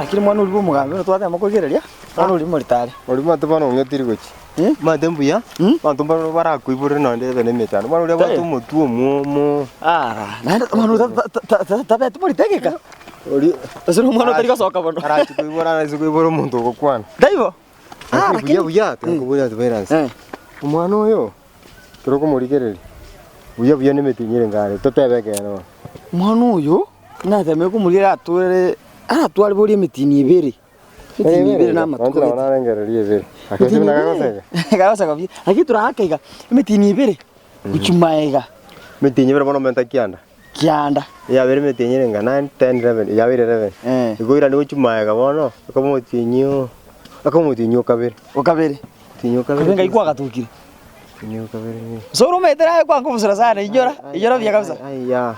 Lakini mwana uri bumugambe twathe makugereria. Mwana uri muritari. Uri matubana ungetiri gochi. Matembu ya? Matumba bara kuibure no ndebe ne metano. Mwana uri batumu tuo muomo. Nanda mwana tabe tumuritageka. Uri asuru mwana tari gasoka bono. Arachi kuibora na kuibora muntu gokwana. Daibo. Lakini buya tukubuya tuberanse. Umwana uyo turoko murigereria. Buya ne metinyire ngare totebeke no. Mwana uyo natheme kumurira atware buri mitini ibiri. Mitini ibiri na matwe. Wana narengereria ibiri. Akese nagagosega. Gagosega bi. Aki turakaiga mitini ibiri. Guchumaega. Mitini ibiri bono menta kianda. Kianda. Ya bere metinyire ngana 10 11. Ya bere 11. Igoira ni guchumaega bono. Akamutinyo kabere. Okabere. Tinyo kabere. Benga ikwa gatukire. Tinyo kabere. Soro metera kwa nguvusira sana ijora bya kabisa. Aya.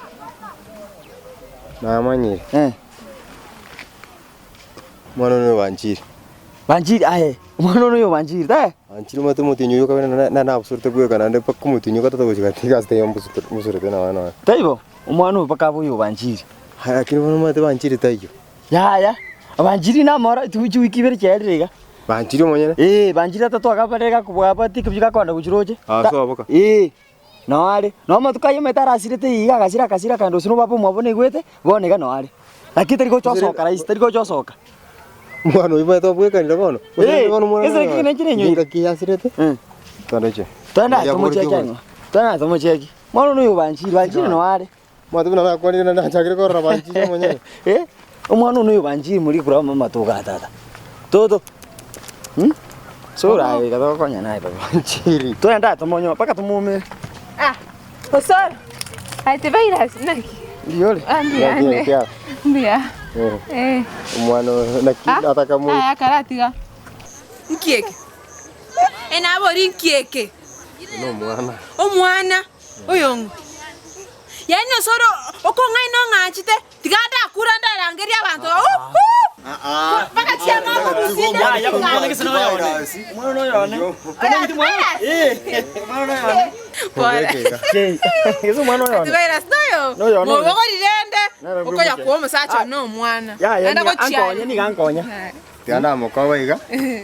Na manyire. Mwana no Wanjiri. Wanjiri aye. Mwana no Wanjiri da. Wanjiri mate mutinyo kabere na absurte kuye kana nde pakku mutinyo kata togochika tigaste yambusurte na wana. Taibo. Umwana upaka buyo Wanjiri. Haya kini mwana mate Wanjiri taiyo. Ya. Wanjiri na mora tuju ikibere cyerega. Wanjiri monyene? Wanjiri atatu akabarega kubwabati kubyika kwanda guchiroje. So aboka. No ari. No matukaye metarasirete iga kasira kando sino bapo mwabone gwete bonega no ari. Lakini tariko chosoka rais tariko chosoka. Mwana uyu to bweka ni bono. Ese kine nyo. Inga kiyasirete? Tanache. Tana tomocheki. Tana tomocheki. Mwana uyu Wanjiri no ari. Matu na kwani na chakire ko ra Wanjiri monyene. Umwana uyu Wanjiri muri kura mama toga tata. Todo. Sura ai kada konya nai baba. Wanjiri. Twenda tomonyo paka tumume. Osoro. Ai te veiras naki. Ndiole. Ndia. Mwana ataka mu. Karatiga. Nkieke. Ena bori nkieke. No mwana. Omwana oyongo. Yani osoro okonga ino ngachite tigada kura ndarangeria abantu. Paka chiama mubusinde. Ya kumona kisana yone. Mwana yone. Kana mtu mwana. Mwana yone. Yesu mwana yone. Tigairas noyo. Mo boko rirende. Okoya kuoma sacha no mwana. Enda ko chianya ni gankonya. Tiana mukawaiga.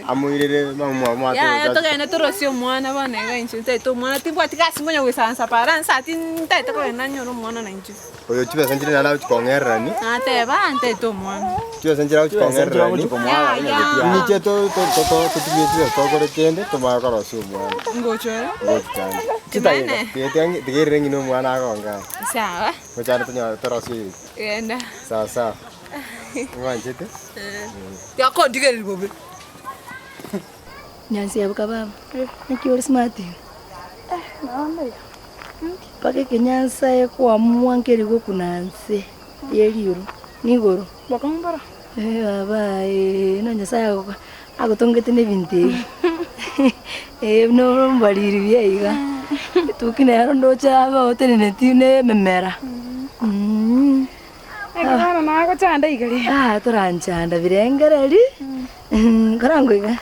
Amuirire mama ya togene torosio mwana bana ga inchi to mwana tibwa tigasi ngonya wisansa paransa tinta to kena nyoro mwana na inchi. Oyo chibe sanjiri na lawo chikongerani. Ate ba ante to mwana. Chibe sanjiri lawo chikongerani. Ni cheto to tibie to gore kende to ma karo sio mwana. Ngochora. Ngochana. Chitaye. Tiete tigere ngino mwana akonga. Sawa. Ngochana to nya torosio. Enda. Sawa. Ngwanjete. Ya ko digere bobe. Nyansi ya baba. Nikiwa smart. Naomba. Pake kenyansa ya kwa mwangeri go kunanse. Yeliuru. Nigoro. Bakombara. Baba no nyasa ya ko. Agotongete ne binte. No mbaliri biega. Tukine ndo chaba otene tine memera. Ekara na ko chanda igari. Turanchanda birengereri. Karangoiga.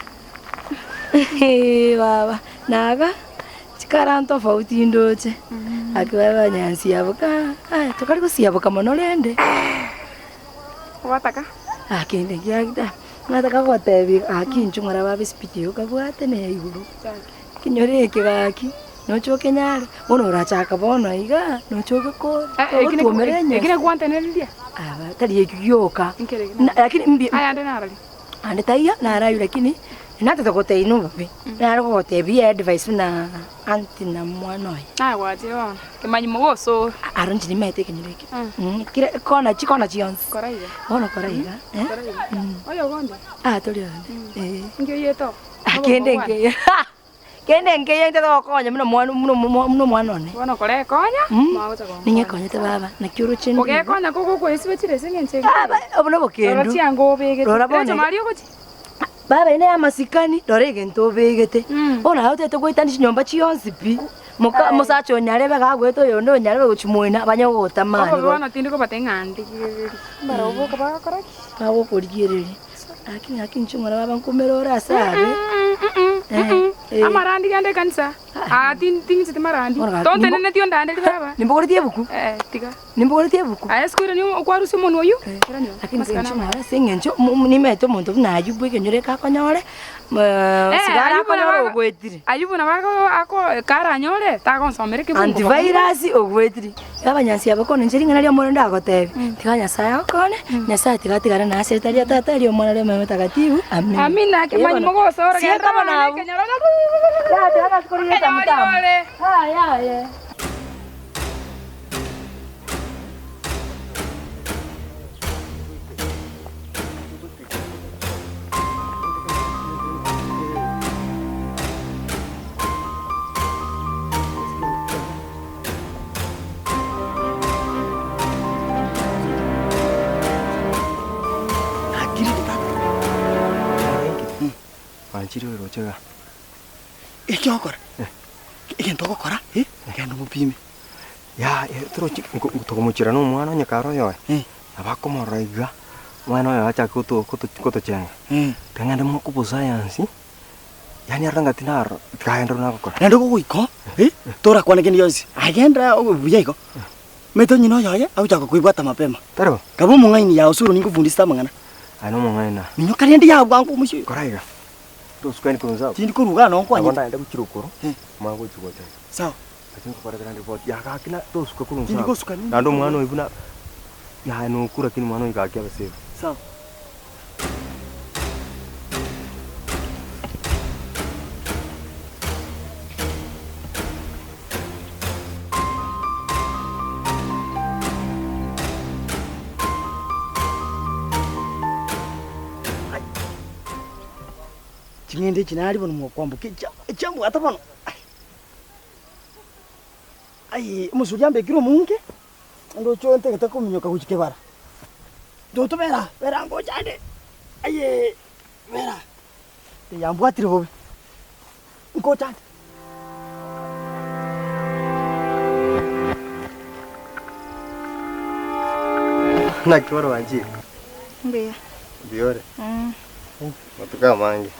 Baba naga chikaranto fauti ndoche. Akiwa Nyansi yabuka. Tukari kusiyabuka monorende. Wataka? Akinde gyagda. Nataka gotebi akinchungara babe spidi ukabwate ne iguru. Kinyore kigaki. No choke nyare. Uno rachaka bono iga no choke ko. Ekine kwante nelia. Tadi yekiyoka. Lakini mbi. Aya ande narali. Ande taiya narayu lakini nata tokote inu babe. Naro kote bi advice na anti na mwanoi. Waje wana. Kemanyi mogoso. Arunji ni mete kenyireke. Kire kona chionsi. Koraiga. Ono koraiga. Oyo gonde. Toli onde. Ngyo yeto. Kende nge. Kende nge yente to konya muno mwanone. Wana kore konya? Mauta konya. Ninge konya te baba na kyuru chini. Oge konya koko ko esibetire sengenche. Obuno bokendu. Roti ango bege. Rora Mario kochi. Baba ine ya masikani dorege nto begete. Ona haute to goitani nyomba chionsi pi. Muka musacho nyare bega gweto yondo nyare guchumuina banya gotamani. Ogo wana tindi ko batengandi. Bara obo ka ba koraki. Kawo porigireri. Lakini chungara baba nkumerora sabe. Amarandi kende kanisa. Ting siti marandi. Tonte nene tion dande baba. Nimbogore tie buku. Tiga. Nimbogore tie buku. Aya skuri ni kwaru si mono yu. Lakini kencho mara singencho nimeto muntu na ayubu kenyore ka konyore. Sigara konyore ogwetiri. Ayubu na bako ako kara nyore ta konsomere ke. Antivirus ogwetiri. Abanyansi abakone nchiringa nalyo mono ndagotebe. Tiganya saya okone. Nyasa tigatigara na asetaria tata lyo mwana lyo mama takatifu. Amen. Amina ke manyi mogo sora ke Siapa kenyora. Ya, jangan skuri ya tamu-tamu. Ya. Manchiri ro chega. Ikiokora. Igento gukora? Genda mupime. Ya, tro tukomuchira no mwana nyakaro yo. Abakomora iga. Mwana yo acha kuto chenga. Tenganda mo kupo science. Yani aranga tinar kaenda na gukora. Nendo guiko? Tora kwana keni yonsi. Agenda obuya iko. Meto nyino yoye au chako kuibwata mapema. Taro. Kabo mungaini ya usuru nikufundisa mangana. Ano mungaina. Ninyo kariende ya bwangu mushi. Koraiga. Tuskani kunza. Tindi kuruga no kwanya. Abanda enda kuchirukuru. Mango chikocha. Sawa. Atinko para kana report. Ya kakina tuska kunza. Tindi kosuka nini? Nando mwana ibuna. Ya no kura kini mwana ikakia base. Sawa. Chingende chinali bono mwakwambuka ichambu ata bono. Ai musuri ambe kiro munke. Ndo chonte kata kuminyoka kuchike bara. Ndo to bera ngo jade. Ai bera. Te yambu atiri bobe. Ngo jade. Na koro wanji. Mbia. Biore. Matuka mangi.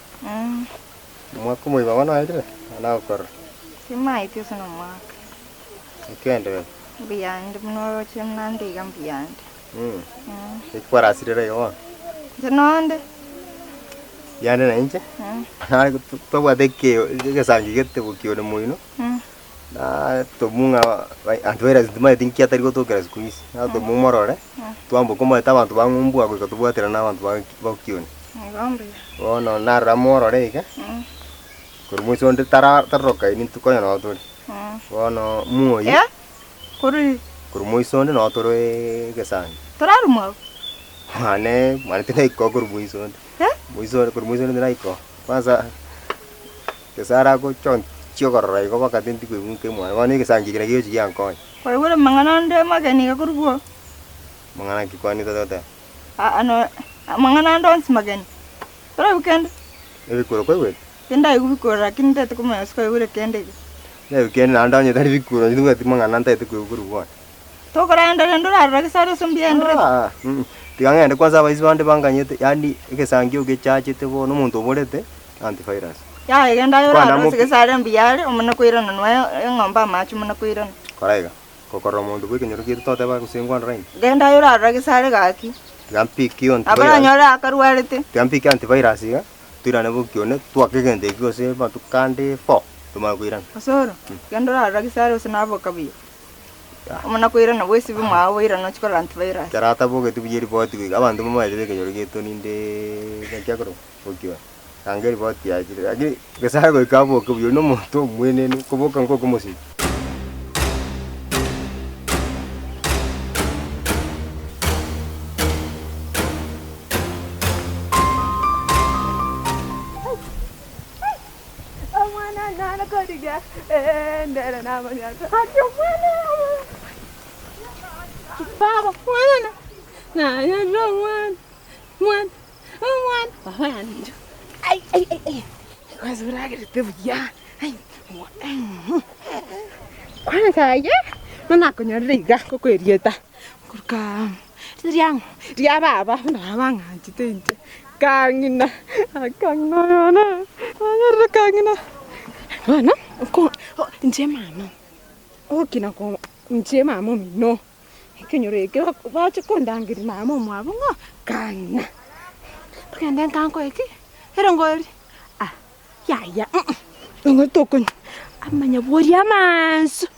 Mwako mwe baba na ide. Ana ukor. Simai tio sana mwaka. Ikende we. Biyande mnoro chemnande gambiyande. Ikwara asirere yo. Janonde. Yande na inche. Na to wadeke gesangi gete bukio ne muino. Na to munga antwera zima tinkia tari goto kera squeeze. Na to mumorore. Tuambo como estaban bangumbu ako to bwatera na bantu bakioni. Ngombe. Ono na ramorore ke. Kurmuso nde taroka ini tukonya no to. Ono muoyi. Ya? Kuri. Kurmuso nde no to gesangi. Toraru mo. Mane tena iko kurmuso nde. Kurmuso nde na iko. Kwanza kesara ko chon chiokora iko wakati ndiko munke mwana. Wani gesangi kira kiyo chi yanko. Kwa hiyo mangana nde magani ka kurbuo. Mangana kikwani tata. Ano mangana ndo nsimagani. Tora weekend. Ebi kuro kwa wewe. Kenda ikubikora lakini tete kuma siko yure kende. Ya weekend na ndanye tari bikuro ndu ati mangana tete kuro. Tokora enda ndo ra kisaro sumbiendre. Tigangende kwanza abayizi bande banganyete yani egesangi ugechachete bo no muntu oborete antivirus. Ya igenda yora kisaro mbiyare umana kuirana nwayo ngomba machu umana kuirana. Koraiga. Kokoro mundu kwikinyoro kirtote ba kusengwa rain. Genda yora kisaro gaki. Gampiki on. Abara nyora akarwarete. Gampiki antivirus ya. Turane bukione twakegende kose batukande fo tumakwirana. Asoro. Genda yora kisaro sinabo kabi. Umana kuirana wesi bimwa wirana chikola antivirus. Karata boge tubiyeri boti kwi abantu mamaje kenyoro kito ninde gakyakoro bukiwa. Kangeri boti ya jire. Agi gesaro ikabo kubiyo no muntu mwene kuboka nkoko musi. Papa, mwana na ya mwan. Ai. Kwanza urage tebu ya. Ai. Kwana kaya? Nona konyoriga kokwerieta. Kurka. Ria baba na banga chitente. kangina yana angara kangina wana ko nje mama okina ko nje mama mino kenyore ke ba ko ndangiri mama mwabo ngo kangina tukende kanko iki herongori ya ngo tokon amanya bori amanso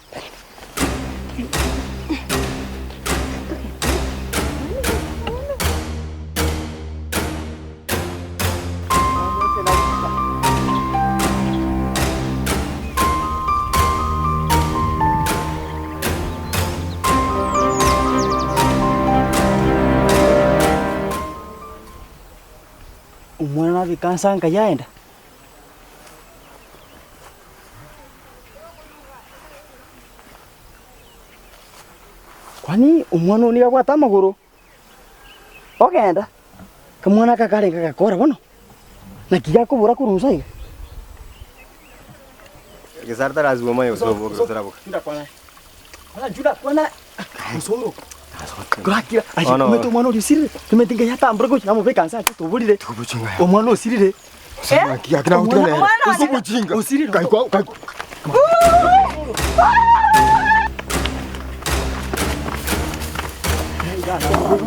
Umwana vikansa nkayaenda. Kwani umwana uniga gwata maguru? Ogenda. Kamwana kakarenga gakora bono. Na kiga kubura kurunsa iga. Gesarta razuma mayo sobo grotarabuka. Nda kwana. Ala juda kwana. Musoro. Grakia. Aje kumeto mwana ulisirire. Tumetinga yata ambrego chamo vekansa tubulire. Tubuchinga. Omwana usirire. Kia kina utene. Usibuchinga. Usirire. Kaiko.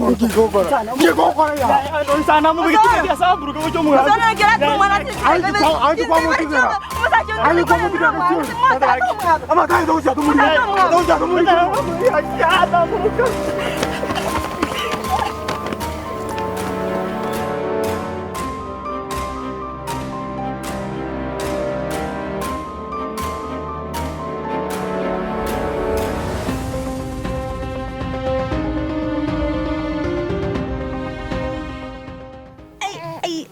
Ngikokora ya. Ndo sana mu bikitia saburu ko cyo mu. Sana kira tu mwana ti. Ai kwa mo kizera. Ai kwa mo kizera. Ama kai do ja tumuri. Do ja tumuri. Ya da mu.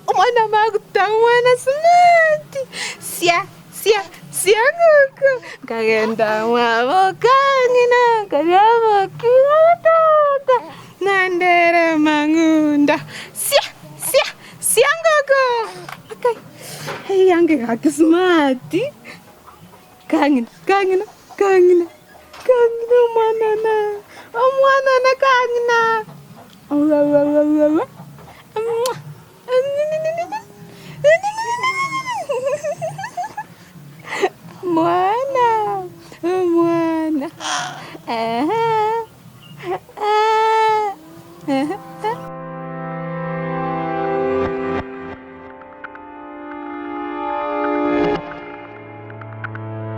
Umwana magutang mwana smart. Sia nguko. Kagenda mwa kangina kariaba kiota. Nandere mangunda. Sia nguko. Okay. Hey yange kaki smart. Kangina mwana na kangina.